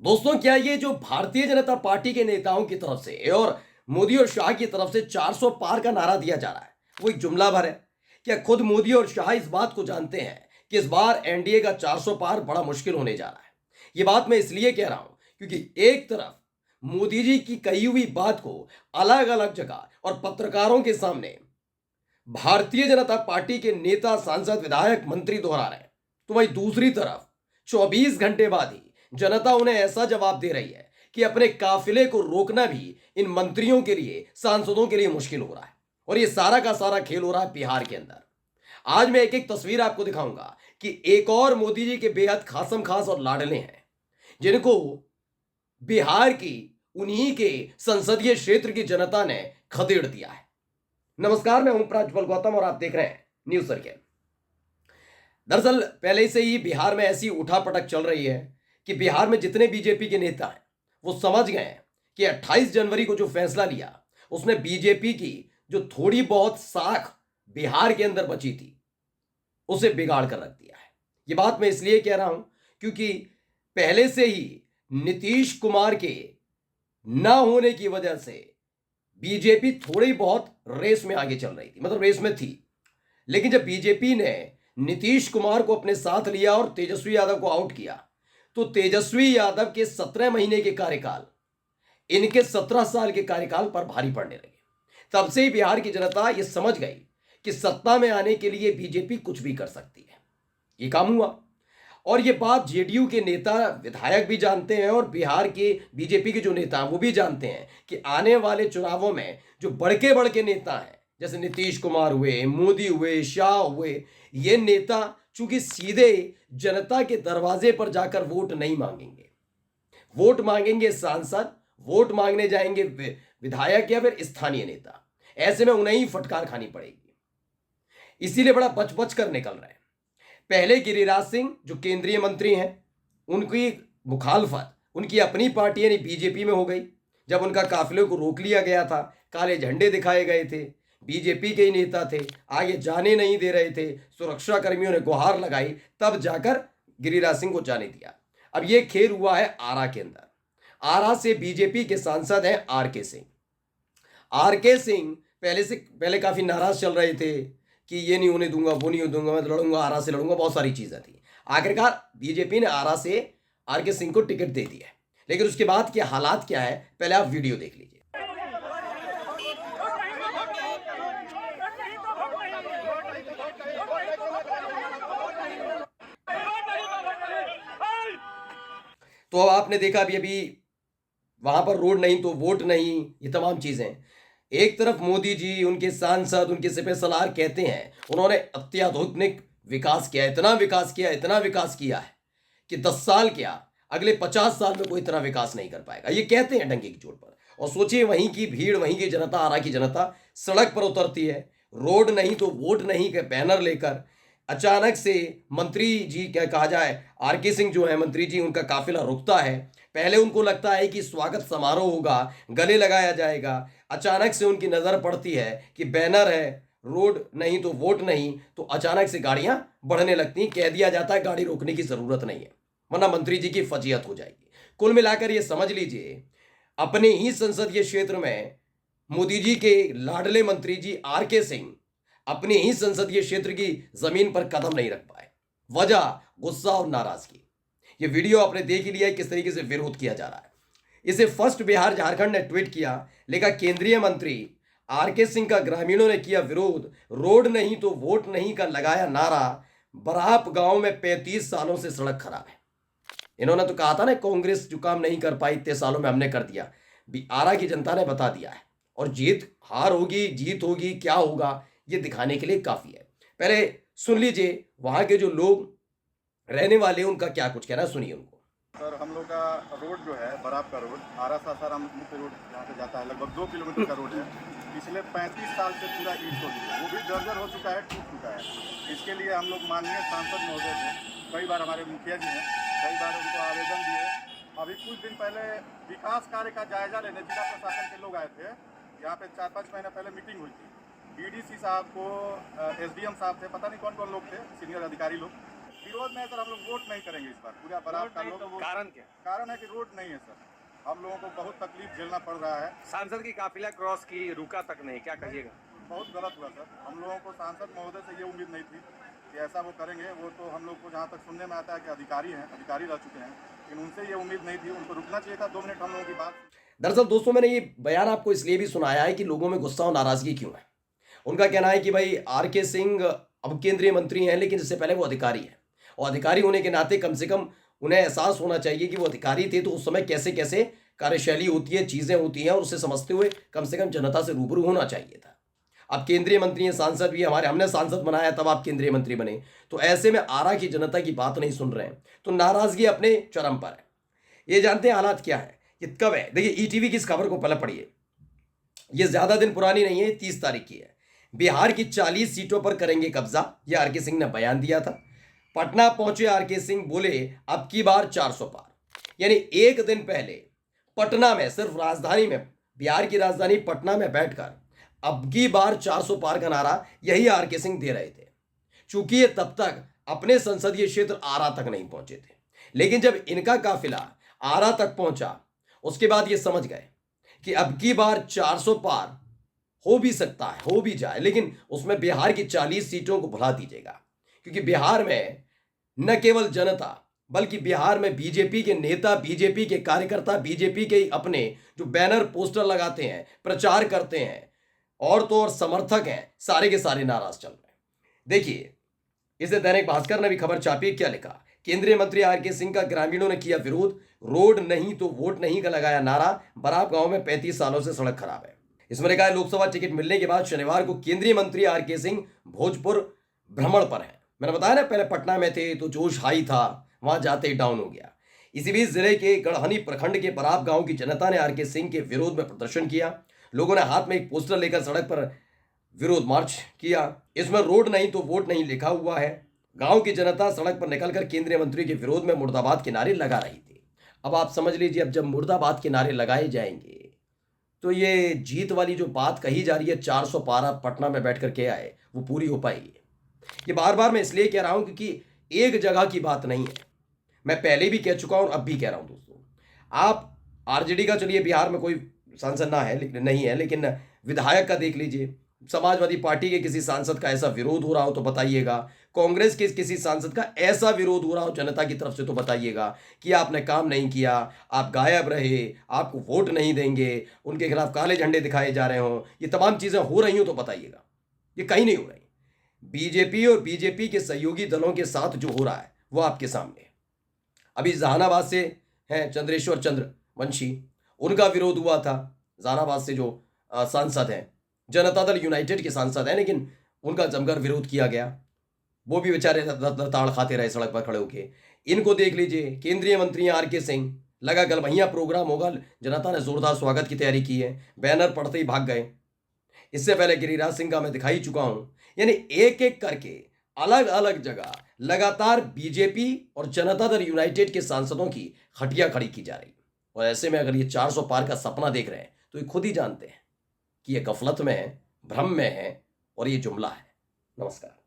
दोस्तों, क्या ये जो भारतीय जनता पार्टी के नेताओं की तरफ से और मोदी और शाह की तरफ से 400 पार का नारा दिया जा रहा है, वो एक जुमला भर है? क्या खुद मोदी और शाह इस बात को जानते हैं कि इस बार एनडीए का 400 पार बड़ा मुश्किल होने जा रहा है? ये बात मैं इसलिए कह रहा हूं क्योंकि एक तरफ मोदी जी की कही हुई बात को अलग अलग जगह और पत्रकारों के सामने भारतीय जनता पार्टी के नेता, सांसद, विधायक, मंत्री दोहरा रहे हैं, तो वहीं दूसरी तरफ 24 घंटे बाद ही जनता उन्हें ऐसा जवाब दे रही है कि अपने काफिले को रोकना भी इन मंत्रियों के लिए, सांसदों के लिए मुश्किल हो रहा है। और ये सारा का सारा खेल हो रहा है बिहार के अंदर। आज मैं एक एक तस्वीर आपको दिखाऊंगा कि एक और मोदी जी के बेहद खासम खास और लाडले हैं, जिनको बिहार की उन्हीं के संसदीय क्षेत्र की जनता ने खदेड़ दिया है। नमस्कार, मैं हूं प्रज्वल गौतम और आप देख रहे हैं न्यूज सर्किल। दरअसल पहले से ही बिहार में ऐसी उठापटक चल रही है कि बिहार में जितने बीजेपी के नेता हैं वो समझ गए हैं कि 28 जनवरी को जो फैसला लिया उसने बीजेपी की जो थोड़ी बहुत साख बिहार के अंदर बची थी उसे बिगाड़ कर रख दिया है। ये बात मैं इसलिए कह रहा हूं क्योंकि पहले से ही नीतीश कुमार के ना होने की वजह से बीजेपी थोड़ी बहुत रेस में आगे चल रही थी, मतलब रेस में थी। लेकिन जब बीजेपी ने नीतीश कुमार को अपने साथ लिया और तेजस्वी यादव को आउट किया, तो तेजस्वी यादव के 17 महीने के कार्यकाल इनके 17 साल के कार्यकाल पर भारी पड़ने लगे। तब से ही बिहार की जनता यह समझ गई कि सत्ता में आने के लिए बीजेपी कुछ भी कर सकती है। ये काम हुआ और ये बात जेडीयू के नेता, विधायक भी जानते हैं और बिहार के बीजेपी के जो नेता हैं वो भी जानते हैं कि आने वाले चुनावों में जो बड़के नेता हैं, जैसे नीतीश कुमार हुए, मोदी हुए, शाह हुए, ये नेता चूंकि सीधे जनता के दरवाजे पर जाकर वोट नहीं मांगेंगे, वोट मांगेंगे सांसद, वोट मांगने जाएंगे विधायक या फिर स्थानीय नेता। ऐसे में उन्हें ही फटकार खानी पड़ेगी, इसीलिए बड़ा बच बच कर निकल रहे हैं। पहले गिरिराज सिंह जो केंद्रीय मंत्री हैं, उनकी मुखालफत उनकी अपनी पार्टी यानी बीजेपी में हो गई। जब उनका काफिले को रोक लिया गया था, काले झंडे दिखाए गए थे, बीजेपी के ही नेता थे, आगे जाने नहीं दे रहे थे, सुरक्षा कर्मियों ने गुहार लगाई, तब जाकर गिरिराज सिंह को जाने दिया। अब यह खेल हुआ है आरा के अंदर। आरा से बीजेपी के सांसद हैं आर के सिंह। आर के सिंह पहले काफी नाराज चल रहे थे कि ये नहीं होने दूंगा, वो नहीं होने दूंगा, मैं तो लड़ूंगा, आरा से लड़ूंगा, बहुत सारी चीजें थी। आखिरकार बीजेपी ने आरा से आर के सिंह को टिकट दे दिया है। लेकिन उसके बाद के हालात क्या है, पहले आप वीडियो देख लीजिए। तो अब आपने देखा अभी वहां पर रोड नहीं तो वोट नहीं, ये तमाम चीजें। एक तरफ मोदी जी, उनके सांसद, उनके सिपह सलार कहते हैं उन्होंने अत्याधुनिक विकास किया, इतना विकास किया, इतना विकास किया है कि 10 साल क्या, अगले 50 साल में कोई इतना विकास नहीं कर पाएगा, ये कहते हैं डंके की चोट पर। और सोचिए वहीं की भीड़, वहीं की जनता, आरा की जनता सड़क पर उतरती है, रोड नहीं तो वोट नहीं के बैनर लेकर। अचानक से मंत्री जी, क्या कहा जाए, आर के सिंह जो है मंत्री जी, उनका काफिला रुकता है। पहले उनको लगता है कि स्वागत समारोह होगा, गले लगाया जाएगा। अचानक से उनकी नजर पड़ती है कि बैनर है, रोड नहीं तो वोट नहीं, तो अचानक से गाड़ियां बढ़ने लगती हैं। कह दिया जाता है गाड़ी रोकने की जरूरत नहीं है, वरना मंत्री जी की फजीहत हो जाएगी। कुल मिलाकर ये समझ लीजिए, अपने ही संसदीय क्षेत्र में मोदी जी के लाडले मंत्री जी आर के सिंह अपने ही संसदीय क्षेत्र की जमीन पर कदम नहीं रख पाए। वजह गुस्सा और नाराजगी। ये वीडियो आपने देख ही लिया है किस तरीके से विरोध किया जा रहा है। इसे फर्स्ट बिहार झारखंड ने ट्वीट किया, लिखा केंद्रीय मंत्री आर के सिंह का ग्रामीणों ने किया विरोध, रोड नहीं तो वोट नहीं का लगाया नारा, बराप गांव में 35 सालों से सड़क खराब है। इन्होंने तो कहा था ना, कांग्रेस जो काम नहीं कर पाई इतने सालों में हमने कर दिया। आरा की जनता ने बता दिया है और जीत हार होगी, जीत होगी, क्या होगा ये दिखाने के लिए काफी है। पहले सुन लीजिए वहां के जो लोग रहने वाले उनका क्या कुछ कहना, सुनिए उनको। सर, हम लोग का रोड जो है, बराब का रोड, आरा सासाराम मुख्य रोड यहाँ से जाता है, लगभग 2 किलोमीटर का रोड है। पिछले 35 साल से पूरा ईट हो गया, वो भी जर्जर हो चुका है, टूट चुका है। इसके लिए हम लोग माननीय सांसद महोदय थे, कई बार हमारे मुखिया जी हैं, कई बार उनको आवेदन दिए। अभी कुछ दिन पहले विकास कार्य का जायजा लेने जिला प्रशासन के लोग आए थे यहाँ पे, 4-5 महीने पहले मीटिंग हुई थी। डीडीसी साहब को, एसडीएम साहब थे, पता नहीं कौन कौन लोग थे, सीनियर अधिकारी लोग, विरोध में है सर, हम लोग वोट नहीं करेंगे इस बार। पूरा बराबर का लोग, कारण क्या? कारण है कि रोड नहीं है सर, हम लोगों को बहुत तकलीफ झेलना पड़ रहा है। सांसद की काफिला क्रॉस की, रुका तक नहीं, क्या कहिएगा? बहुत गलत हुआ सर, हम लोगों को सांसद महोदय से ये उम्मीद नहीं थी कि ऐसा वो करेंगे। वो तो हम लोग को जहाँ तक सुनने में आता है कि अधिकारी रह चुके हैं, लेकिन उनसे ये उम्मीद नहीं थी। उनको रुकना चाहिए था, 2 मिनट हम लोगों की बात। दरअसल दोस्तों, मैंने ये बयान आपको इसलिए भी सुनाया है कि लोगों में गुस्सा और नाराजगी क्यों है। उनका कहना है कि भाई आरके सिंह अब केंद्रीय मंत्री हैं, लेकिन इससे पहले वो अधिकारी हैं, और अधिकारी होने के नाते कम से कम उन्हें एहसास होना चाहिए कि वो अधिकारी थे तो उस समय कैसे कैसे कार्यशैली होती है, चीजें होती हैं, और उसे समझते हुए कम से कम जनता से रूबरू होना चाहिए था। अब केंद्रीय मंत्री हैं, सांसद भी हमने सांसद बनाया तब आप केंद्रीय मंत्री बने, तो ऐसे में आरा की जनता की बात नहीं सुन रहे हैं, तो नाराजगी अपने चरम पर है। ये जानते हैं हालात क्या है, ये कब है। देखिए ईटीवी की इस खबर को पहले पढ़िए, ये ज्यादा दिन पुरानी नहीं है, 30 तारीख की है। बिहार की 40 सीटों पर करेंगे कब्जा, यह आरके सिंह ने बयान दिया था। पटना पहुंचे आरके सिंह, बोले अब की बार 400 पार। यानी एक दिन पहले पटना में, सिर्फ राजधानी में, बिहार की राजधानी पटना में बैठकर अब की बार 400 पार का नारा यही आरके सिंह दे रहे थे। चूंकि ये तब तक अपने संसदीय क्षेत्र आरा तक नहीं पहुंचे थे, लेकिन जब इनका काफिला आरा तक पहुंचा, उसके बाद ये समझ गए कि अब की बार 400 पार हो भी सकता है, हो भी जाए, लेकिन उसमें बिहार की 40 सीटों को भुला दीजिएगा। क्योंकि बिहार में न केवल जनता, बल्कि बिहार में बीजेपी के नेता, बीजेपी के कार्यकर्ता, बीजेपी के अपने जो बैनर पोस्टर लगाते हैं, प्रचार करते हैं, और तो और समर्थक हैं, सारे के सारे नाराज चल रहे हैं। देखिए इसे दैनिक भास्कर ने भी खबर छापी, क्या लिखा, केंद्रीय मंत्री आरके सिंह का ग्रामीणों ने किया विरोध, रोड नहीं तो वोट नहीं का लगाया नारा, बराब गांव में 35 सालों से सड़क खराब है। इसमें लिखा है लोकसभा टिकट मिलने के बाद शनिवार को केंद्रीय मंत्री आरके सिंह भोजपुर भ्रमण पर हैं। मैंने बताया ना, पहले पटना में थे तो जोश हाई था, वहां जाते ही डाउन हो गया। इसी बीच जिले के गढ़हनी प्रखंड के बराब गांव की जनता ने आरके सिंह के विरोध में प्रदर्शन किया। लोगों ने हाथ में एक पोस्टर लेकर सड़क पर विरोध मार्च किया। इसमें रोड नहीं तो वोट नहीं लिखा हुआ है। गांव की जनता सड़क पर निकलकर केंद्रीय मंत्री के विरोध में मुर्दाबाद के नारे लगा रही थी। अब आप समझ लीजिए, अब जब मुर्दाबाद के नारे लगाए जाएंगे तो ये जीत वाली जो बात कही जा रही है 400 पारा पटना में बैठकर के आए, वो पूरी हो पाएगी। ये बार बार मैं इसलिए कह रहा हूं क्योंकि एक जगह की बात नहीं है, मैं पहले भी कह चुका हूं और अब भी कह रहा हूं। दोस्तों, आप आरजेडी का, चलिए बिहार में कोई सांसद ना है, लेकिन नहीं है, लेकिन विधायक का देख लीजिए, समाजवादी पार्टी के किसी सांसद का ऐसा विरोध हो रहा हो तो बताइएगा, कांग्रेस के किसी सांसद का ऐसा विरोध हो रहा हो जनता की तरफ से तो बताइएगा कि आपने काम नहीं किया, आप गायब रहे, आपको वोट नहीं देंगे, उनके खिलाफ काले झंडे दिखाए जा रहे हो, ये तमाम चीजें हो रही हो तो बताइएगा। ये कहीं नहीं हो रही। बीजेपी और बीजेपी के सहयोगी दलों के साथ जो हो रहा है वो आपके सामने है। अभी जहानाबाद से हैं चंद्रेश्वर चंद्रवंशी, उनका विरोध हुआ था। जहानाबाद से जो सांसद हैं, जनता दल यूनाइटेड के सांसद हैं, लेकिन उनका जमकर विरोध किया गया। वो भी बेचारे ताड़ खाते रहे सड़क पर खड़े होके। इनको देख लीजिए, केंद्रीय मंत्री आरके सिंह, लगा गलभैया प्रोग्राम होगा, जनता ने जोरदार स्वागत की तैयारी की है, बैनर पढ़ते ही भाग गए। इससे पहले गिरिराज सिंह का मैं दिखाई चुका हूं। यानी एक एक करके अलग अलग जगह लगातार बीजेपी और जनता दल यूनाइटेड के सांसदों की खटिया खड़ी की जा रही। और ऐसे में अगर ये 400 पार का सपना देख रहे हैं तो ये खुद ही जानते हैं कि ये गफलत में है, भ्रम में है, और ये जुमला है। नमस्कार।